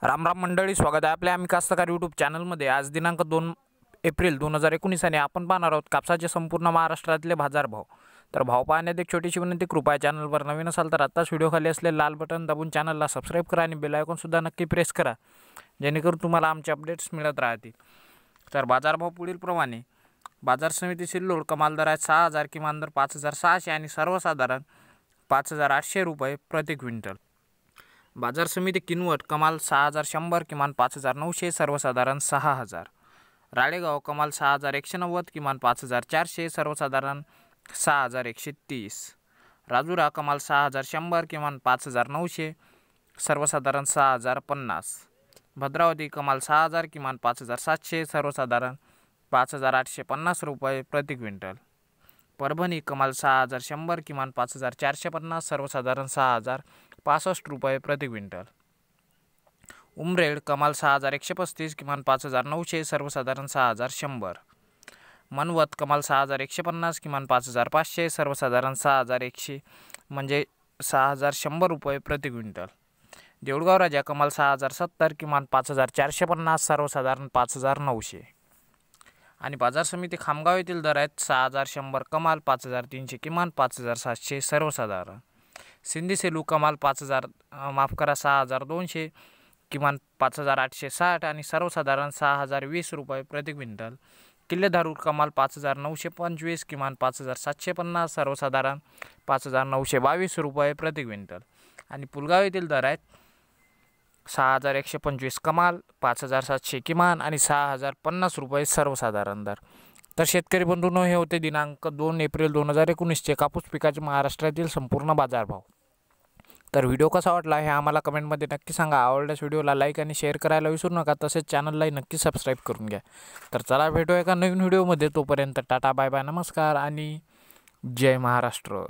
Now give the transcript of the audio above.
राम राम मंडळी, स्वागत आहे आपल्या आम्ही कास्तकार यूट्यूब चॅनलमध्ये। आज दिनांक 2 एप्रिल 2019 आणि आपण पाहणार आहोत कापसाचे संपूर्ण महाराष्ट्रातले बाजारभाव। तर भाव पाहण्यात एक छोटीशी विनंती, कृपया चॅनलवर नवीन असाल तर आत्ताच व्हिडिओ खाली असलेले लाल बटन दाबून चॅनलला सबस्क्राइब करा आणि बेल आयकॉन सुद्धा नक्की प्रेस करा, जेणेकरून तुम्हाला आमचे अपडेट्स मिळत राहतील। तर बाजारभाव पुढील प्रमाणे: बाजार समिती सिल्लोड कमाल दर आहे 6000, किमान दर 5600 आणि सर्वसाधारण 5800 रुपये प्रति क्विंटल। बाजार समिती किनवट कमाल 6100, किमान 5900, सर्वसाधारण 6000। राळेगाव कमाल 6190, किमान 5400, सर्वसाधारण 6130। राजुरा कमाल 6100, किमान 5900, सर्वसाधारण 6050। भद्रावती कमाल 6000, किमान 5700, सर्वसाधारण 5850 रुपये प्रति क्विंटल। परभणी कमाल 6100, किमान 5450, सर्वसाधारण 6065 रुपये प्रति क्विंटल। उमरेड कमाल 6135, किमान 5900, सर्वसाधारण 6100। मनवत कमाल 6150, किमान 5500, सर्वसाधारण 6100 म्हणजे 6100 रुपये प्रति क्विंटल। देऊळगाव राजा कमाल 6070, किमान 5450, सर्वसाधारण 5900। आणि बाजार समिती खामगाव येथील दर आहेत 6100 कमाल, 5300, किमान 5700, सर्वसाधारण। सिंधी सेलू कमाल 6200, किमान 5860 आणि सर्वसाधारण 6020 रुपये प्रति क्विंटल। किल्ले धारूर कमाल 5925, किमान 5750, सर्वसाधारण 5922 रुपये प्रति क्विंटल। आणि पुलगाव येथील दर आहेत 6125 कमाल, 5700 किमान आणि 6050 रुपये सर्वसाधारण दर। तर शेतकरी बंधूंनो, हे होते दिनांक 2 एप्रिल 2019चे कापूस पिकाचे महाराष्ट्रातील संपूर्ण बाजारभाव। तर व्हिडिओ कसा वाटला हे आम्हाला कमेंटमध्ये नक्की सांगा। आवडल्यास व्हिडिओला लाईक आणि शेअर करायला विसरू नका, तसेच चॅनललाही नक्की सबस्क्राईब करून घ्या। तर चला भेटूया एका नवीन व्हिडिओमध्ये, तोपर्यंत टाटा बाय बाय, नमस्कार आणि जय महाराष्ट्र।